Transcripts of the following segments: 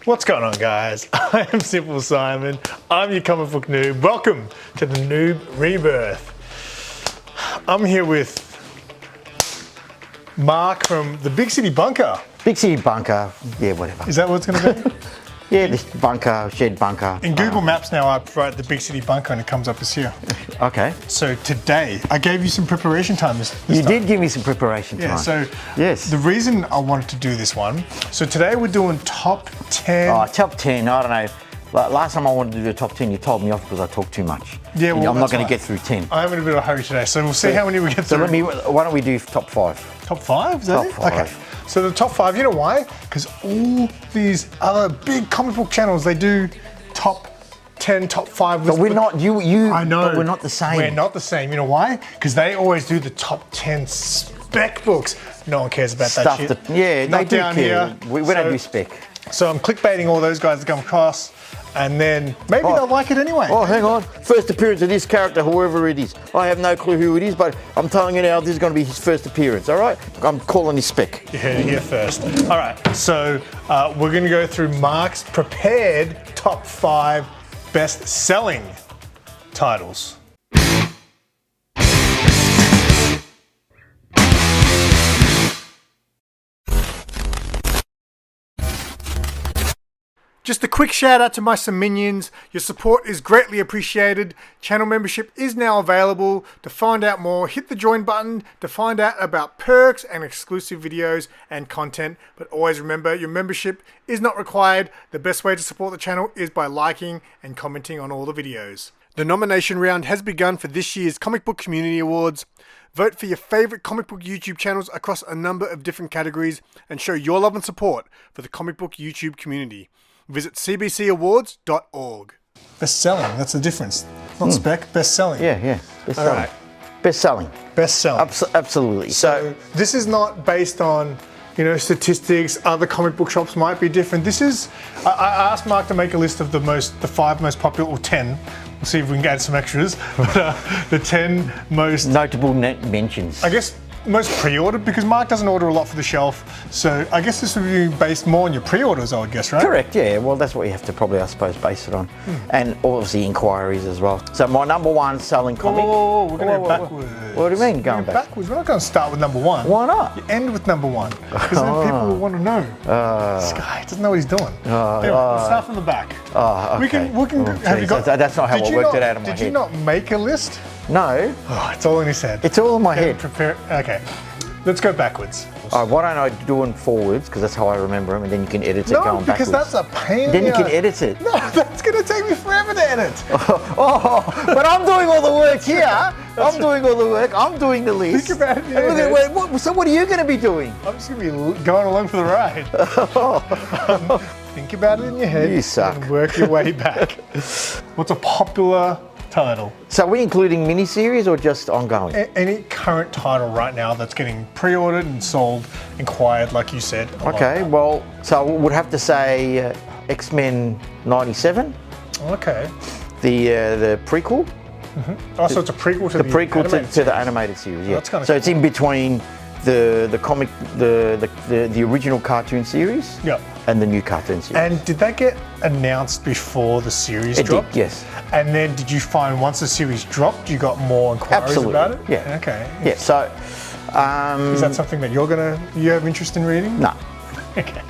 What's going on, guys? I am SimpleSimon. I'm your comic book noob. Welcome to the Noob Rebirth. I'm here with Mark from the Big City Bunker. Big City Bunker, yeah, whatever. Is that what it's going to be? Yeah, this bunker, shed bunker. In Google Maps now, I write the Big City Bunker and it comes up as here. Okay. So today, I gave you some preparation time this You time. did give me some preparation time. Yeah, so yes. The reason I wanted to do this one, so today we're doing top 10. Oh, top 10, I don't know. Like, last time I wanted to do the top 10, you told me off because I talked too much. Yeah, well, I'm not going to get through 10. I'm in a bit of a hurry today, so we'll see how many we get through. So why don't we do top 5? Top 5, is that it? Top 5. Okay. So the top 5, you know why? Because all these other big comic book channels, they do top 10, top 5 lists. But we're not, I know. But we're not the same. We're not the same. You know why? Because they always do the top 10 spec books. No one cares about that shit. Yeah, not they do down care. here. We don't do spec. So I'm clickbaiting all those guys that come across, and then maybe they'll like it anyway. Oh, hang on. First appearance of this character, whoever it is. I have no clue who it is, but I'm telling you now, this is going to be his first appearance, all right? I'm calling his spec. You heard it here first. All right, so we're going to go through Mark's prepared top 5 best-selling titles. Just a quick shout out to my minions. Your support is greatly appreciated. Channel membership is now available. To find out more, hit the join button to find out about perks and exclusive videos and content. But always remember, your membership is not required. The best way to support the channel is by liking and commenting on all the videos. The nomination round has begun for this year's Comic Book Community Awards. Vote for your favorite comic book YouTube channels across a number of different categories and show your love and support for the comic book YouTube community. Visit cbcawards.org. Best selling, that's the difference. Not spec, best selling. Yeah. Best selling. Right. Best selling. Best selling. Absolutely. So this is not based on, statistics. Other comic book shops might be different. This is, I asked Mark to make a list of the 5 most popular, or 10. We'll see if we can add some extras. But the 10 most notable mentions. I guess most pre-ordered, because Mark doesn't order a lot for the shelf, so I guess this would be based more on your pre-orders, I would guess, right? Correct, yeah. Well, that's what you have to probably, I suppose, base it on. And obviously inquiries as well. So my number 1 selling comic. Whoa, we're going to go backwards. What do you mean going backwards? We're not going to start with number 1. Why not? You end with number 1, because then people will want to know. This guy doesn't know what he's doing. Anyway, let's start from the back. Okay. We can have you got, that's not how I worked it out of my head. Did you not make a list? No. Oh, it's all in his head. It's all in my head. Okay. Let's go backwards. Why don't I do them forwards, because that's how I remember them, and then you can edit it going backwards. No, because that's a pain. Then you can edit it. No, that's going to take me forever to edit. But I'm doing all the work here. I'm doing all the work. I'm doing the list. Think about it. So what are you going to be doing? I'm just going to be going along for the ride. Think about it in your head. You suck. And work your way back. What's a popular title? So are we including miniseries or just ongoing? Any current title right now that's getting pre-ordered and sold, inquired, like you said. Okay, well, so I would have to say X-Men 97. Okay. The prequel. Oh, so it's a prequel to the prequel to the animated series. Yeah. That's kind of so it's in between the comic, the original cartoon series. Yeah. And the new cartoon series. And did that get announced before the series dropped? It did, yes. And then did you find once the series dropped, you got more inquiries about it? Yeah. Okay. Yeah. So. Is that something that you have interest in reading? No. Okay.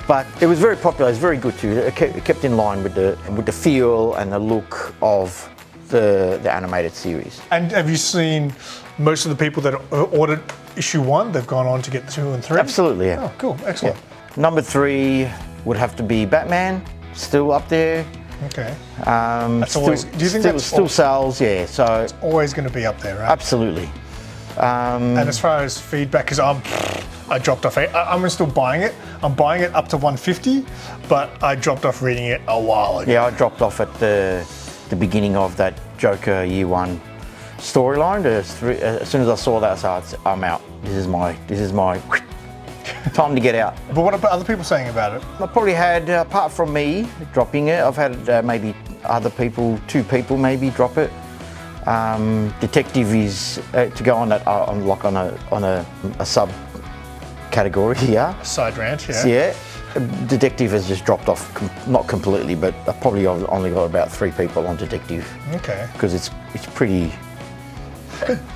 But it was very popular. It was very good too. It kept in line with the feel and the look of the animated series. And have you seen most of the people that ordered issue 1? They've gone on to get 2 and 3. Absolutely, yeah. Oh, cool, excellent. Yeah. Number 3 would have to be Batman. Still up there. Okay. That's always. Do you think that's still sells? Yeah. So it's always going to be up there, right? Absolutely. And as far as feedback, because I dropped off. I'm still buying it. I'm buying it up to 150, but I dropped off reading it a while ago. Yeah, I dropped off at the beginning of that Joker Year 1 storyline. As soon as I saw that, I said, I'm out. This is my time to get out. But what about other people saying about it? I probably had, apart from me dropping it, I've had maybe other people, 2 people maybe drop it. Detective is to go on that on a sub category here. Side rant, yeah. Yeah. Detective has just dropped off, not completely, but I've probably only got about 3 people on Detective. Okay. Because it's pretty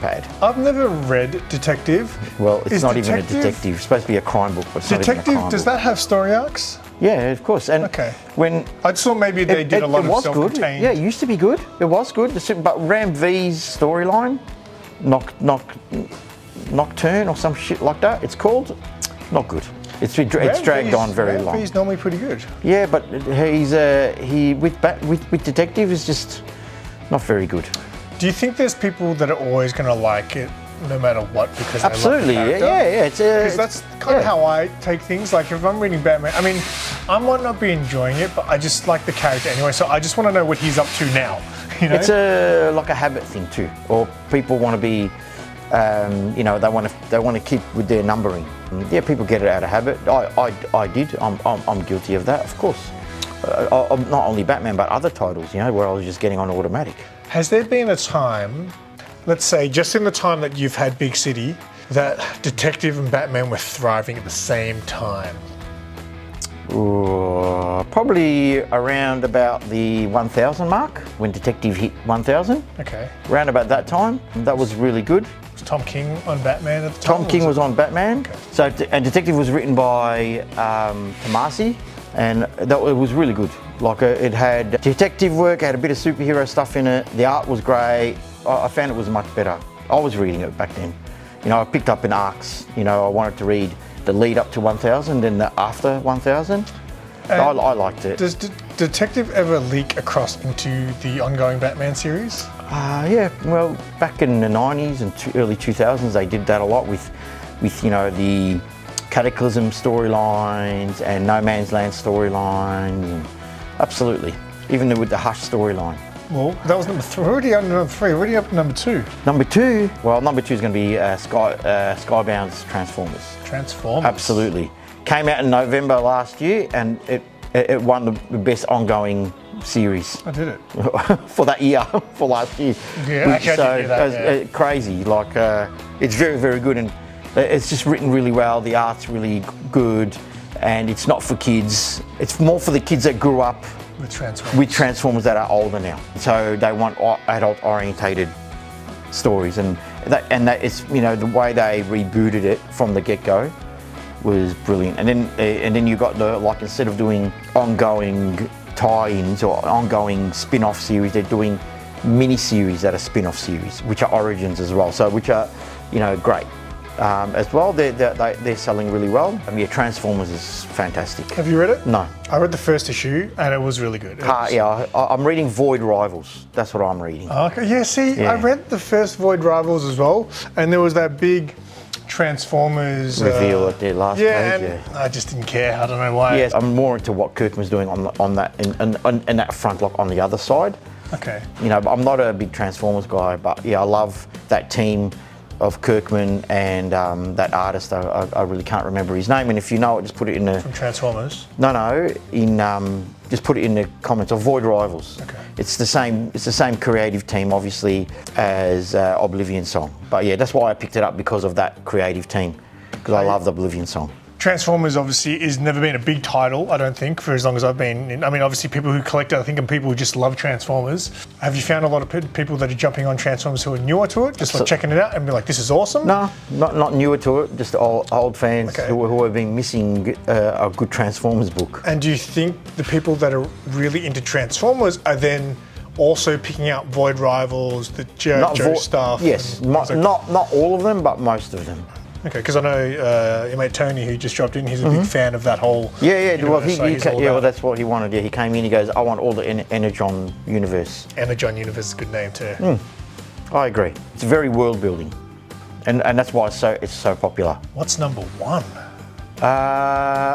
bad. I've never read Detective. Well, it's not even a detective. It's supposed to be a crime book, but it's not even a crime book. Does that have story arcs? Yeah, of course. And okay. When I just thought maybe they did a lot of self-contained. Good. Yeah, it used to be good. It was good. But Ram V's storyline, Nocturne or some shit like that, it's called, not good. It's dragged on very long. Ram V's normally pretty good. Yeah, but with Detective is just not very good. Do you think there's people that are always going to like it no matter what because absolutely, they love the character? Yeah. Because that's kind of how I take things. Like if I'm reading Batman, I mean, I might not be enjoying it, but I just like the character anyway. So I just want to know what he's up to now. You know? It's like a habit thing too, or people want to be, you know, they want to keep with their numbering. Yeah, people get it out of habit. I did. I'm guilty of that, of course. Not only Batman, but other titles, you know, where I was just getting on automatic. Has there been a time, let's say just in the time that you've had Big City, that Detective and Batman were thriving at the same time? Ooh, probably around about the 1,000 mark, when Detective hit 1,000. Okay. Around about that time, that was really good. Was Tom King on Batman at the time? Tom King was on Batman. Okay. So, and Detective was written by Tomasi, and it was really good. Like it had detective work, it had a bit of superhero stuff in it. The art was great. I found it was much better. I was reading it back then. You know, I picked up in arcs. You know, I wanted to read the lead up to 1,000 and the after 1,000. I liked it. Does Detective ever leak across into the ongoing Batman series? Yeah, well, back in the 90s and early 2000s, they did that a lot with you know, the Cataclysm storylines and No Man's Land storylines. Absolutely, even with the Hush storyline. Well, that was number 3. We're already on number 3. We're already up to number 2. Number 2? Well, number 2 is going to be Skybound's Transformers. Transformers? Absolutely. Came out in November last year, and it won the best ongoing series. I did it. For that year, for last year. Yeah, actually I did that, yeah. Crazy. Like, it's very, very good, and it's just written really well. The art's really good, and it's not for kids. It's more for the kids that grew up with Transformers that are older now. So they want adult-orientated stories, and that is, you know, the way they rebooted it from the get-go was brilliant. And then you got the, like, instead of doing ongoing tie-ins or ongoing spin-off series, they're doing mini-series that are spin-off series, which are origins as well. So which are, you know, great. As well, they're selling really well. Yeah, Transformers is fantastic. Have you read it? No. I read the first issue and it was really good. Yeah, I'm reading Void Rivals. That's what I'm reading. Okay, yeah, see, I read the first Void Rivals as well, and there was that big Transformers reveal at the last page. Yeah, I just didn't care. I don't know why. Yes, I'm more into what Kirkman's doing on that in that front, like on the other side. Okay. You know, I'm not a big Transformers guy, but yeah, I love that team of Kirkman and that artist. I really can't remember his name, and if you know it, just put it in the... From Transformers? No, just put it in the comments of Void Rivals. Okay. It's the same creative team, obviously, as Oblivion Song. But yeah, that's why I picked it up, because of that creative team, because I love the Oblivion Song. Transformers obviously has never been a big title, I don't think, for as long as I've been in. I mean, obviously people who collect it, I think, and people who just love Transformers. Have you found a lot of people that are jumping on Transformers who are newer to it, just like checking it out and be like, this is awesome? No, not newer to it, just old fans who have been missing a good Transformers book. And do you think the people that are really into Transformers are then also picking out Void Rivals, the Joe stuff? Yes, not all of them, but most of them. Okay, because I know your mate Tony, who just dropped in, he's a big fan of that whole universe. Well, that's what he wanted. Yeah, he came in, he goes, I want all the Energon universe. Energon universe is a good name too. I agree. It's very world building, and that's why it's so popular. What's number 1?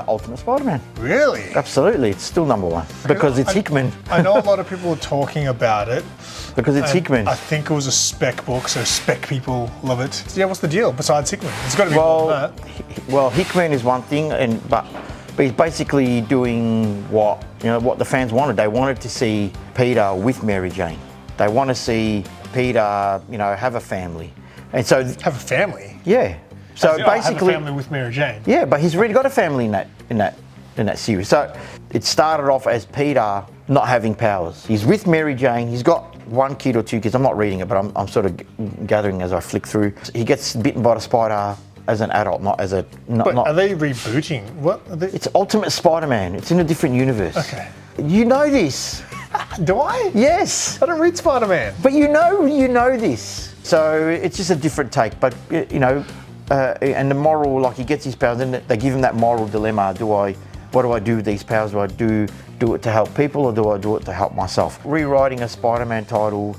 Ultimate Spider-Man. Really? Absolutely, it's still number 1 because it's Hickman. I know a lot of people are talking about it. Because it's Hickman. I think it was a spec book, so spec people love it. So yeah, what's the deal besides Hickman? It's got to be more than that. Well, Hickman is one thing, but he's basically doing what the fans wanted. They wanted to see Peter with Mary Jane. They want to see Peter, have a family, and so have a family. Yeah. So basically, have a family with Mary Jane. Yeah, but he's already got a family in that. series. So it started off as Peter not having powers. He's with Mary Jane. He's got 1 kid or 2 kids. I'm not reading it, but I'm sort of gathering as I flick through. He gets bitten by the spider as an adult, not as a. But are they rebooting? What? Are they? It's Ultimate Spider-Man. It's in a different universe. Okay. You know this. Do I? Yes. I don't read Spider-Man. But you know this. So it's just a different take. But you know, and the moral, like he gets his powers, and they give him that moral dilemma: what do I do with these powers? Do I do it to help people, or do I do it to help myself? Rewriting a Spider-Man title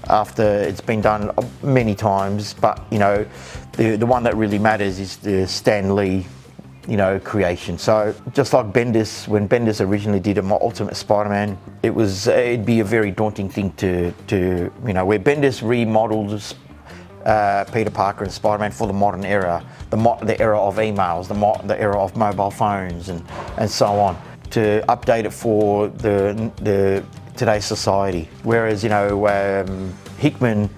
after it's been done many times, but you know, the one that really matters is the Stan Lee, you know, creation. So just like Bendis, when Bendis originally did my Ultimate Spider-Man, it'd be a very daunting thing to you know, where Bendis remodeled Peter Parker and Spider-Man for the modern era, the era of emails, the era of mobile phones, and so on, to update it for the today's society. Whereas, you know, Hickman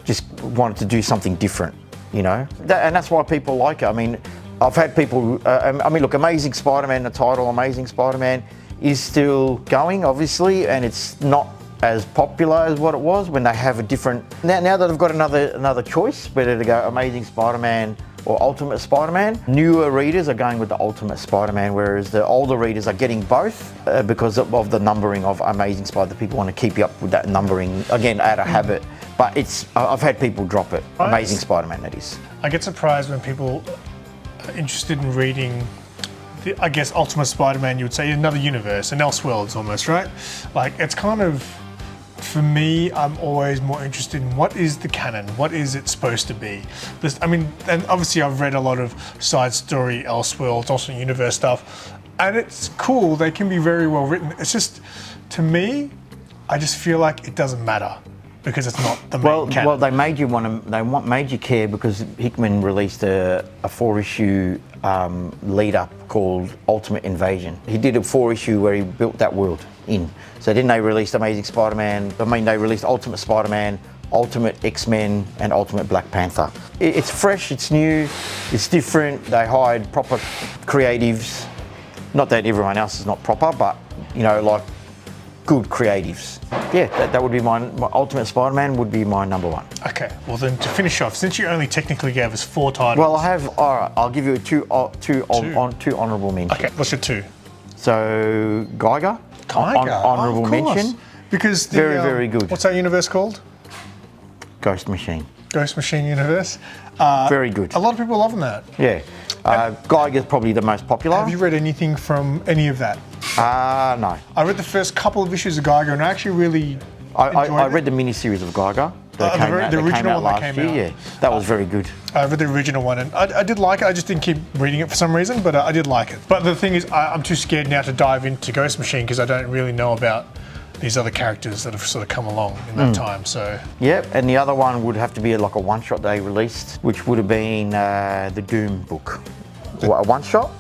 just wanted to do something different, you know, and that's why people like it. I mean, I've had people, I mean, look, Amazing Spider-Man, the title Amazing Spider-Man is still going, obviously, and it's not as popular as what it was when they have a different, now that they've got another choice, whether to go Amazing Spider-Man or Ultimate Spider-Man, newer readers are going with the Ultimate Spider-Man, whereas the older readers are getting both because of the numbering of Amazing Spider. People want to keep you up with that numbering, again, out of habit. But I've had people drop it. Amazing Spider-Man, that is. I get surprised when people are interested in reading, I guess, Ultimate Spider-Man, you would say, another universe, an Elseworlds almost, right? Like, it's kind of, for me, I'm always more interested in what is the canon, what is it supposed to be? I mean, and obviously I've read a lot of side story, Elseworlds, alternate universe stuff, and it's cool, they can be very well written. It's just, to me, I just feel like it doesn't matter because it's not the main canon. Well, they made you care because Hickman released a 4-issue lead up called Ultimate Invasion. He did a 4-issue where he built that world in. So then they released Amazing Spider-Man, they released Ultimate Spider-Man, Ultimate X-Men, and Ultimate Black Panther. It's fresh, it's new, it's different. They hired proper creatives. Not that everyone else is not proper, but you know, like good creatives. Yeah, that would be my Ultimate Spider-Man would be my number 1. Okay, well then to finish off, since you only technically gave us 4 titles. Well, all right, I'll give you two honourable mentions. Okay, what's your 2? So Geiger. Honourable mention. Because very good. What's that universe called? Ghost Machine. Ghost Machine universe. Very good. A lot of people loving that. Yeah. Geiger's probably the most popular. Have you read anything from any of that? No. I read the first couple of issues of Geiger and I actually really I read the mini-series of Geiger. The original one that came out. Yeah, that was very good. I read the original one and I did like it. I just didn't keep reading it for some reason, but I did like it. But the thing is, I'm too scared now to dive into Ghost Machine because I don't really know about these other characters that have sort of come along in that time. So. Yep, and the other one would have to be like a one-shot they released, which would have been the Doom book. A one-shot?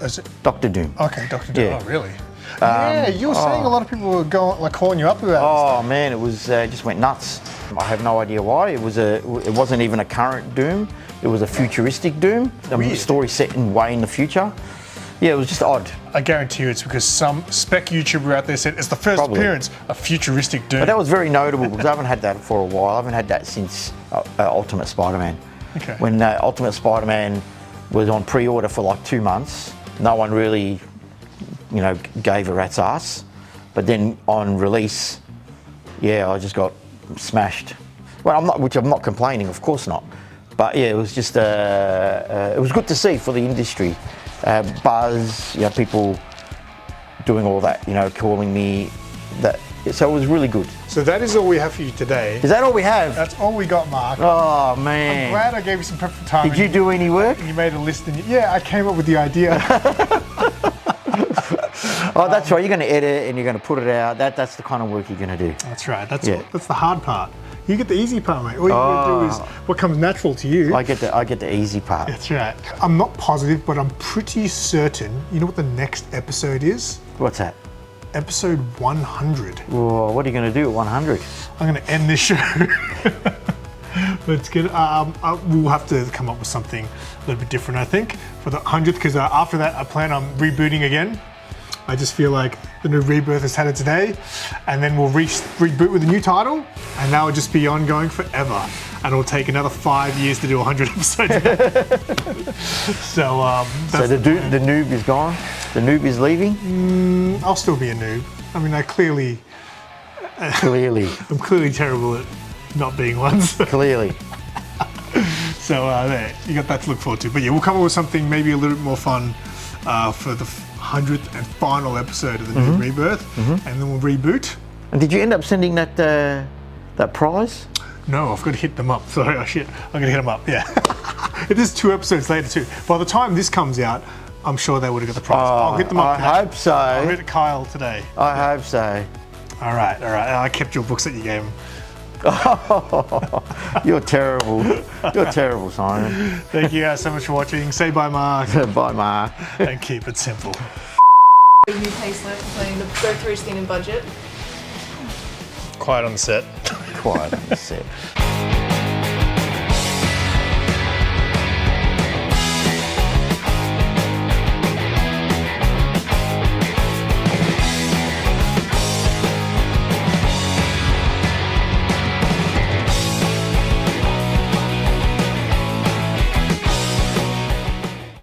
Is it? Dr. Doom. Okay, Dr. Doom. Yeah. Oh, really? Yeah, you were saying a lot of people were calling you up about it. Oh man, it was just went nuts. I have no idea why. It wasn't even a current Doom. It was a futuristic Doom. The story set way in the future. Yeah, it was just odd. I guarantee you it's because some spec YouTuber out there said it's the first appearance of futuristic Doom. But that was very notable because I haven't had that for a while. I haven't had that since Ultimate Spider-Man. Okay. When Ultimate Spider-Man was on pre-order for like 2 months, no one really, you know, gave a rat's ass. But then on release, yeah, I just got smashed. Well, I'm not complaining, of course not. But yeah, it was just, it was good to see for the industry. Buzz, you know, people doing all that, you know, calling me that. So it was really good. So that is all we have for you today. Is that all we have? That's all we got, Mark. Oh man. I'm glad I gave you some prep for time. Did you do any work? You made a list and yeah, I came up with the idea. Oh, that's right. You're going to edit and you're going to put it out. That's the kind of work you're going to do. That's right. That's the hard part. You get the easy part, mate. All you got to do is what comes natural to you. I get the easy part. That's right. I'm not positive, but I'm pretty certain. You know what the next episode is? What's that? Episode 100. Whoa, what are you going to do at 100? I'm going to end this show. Let's get. We'll have to come up with something a little bit different, I think, for the 100th. Because after that, I plan on rebooting again. I just feel like the new Rebirth has had it today, and then we'll reboot with a new title, and that will just be ongoing forever. And it'll take another 5 years to do 100 episodes. So the noob is gone. The noob is leaving. I'll still be a noob. I mean, I'm clearly terrible at not being one. So. Clearly. So there, you got that to look forward to. But yeah, we'll come up with something maybe a little bit more fun for the 100th and final episode of the new Rebirth, and then we'll reboot. And did you end up sending that prize? No, I've got to hit them up. Sorry, oh shit, I'm gonna hit them up. Yeah, it is 2 episodes later too. By the time this comes out, I'm sure they would have got the prize. I'll hit them up. I hope so. I'll hit Kyle today. I hope so. All right. I kept your books that you gave him. You're terrible. You're terrible, Simon. Thank you guys so much for watching. Say bye, Mark. Bye, Mark. And keep it simple. New payslip, playing the go through skin and budget. Quiet on the set. Quiet on the set.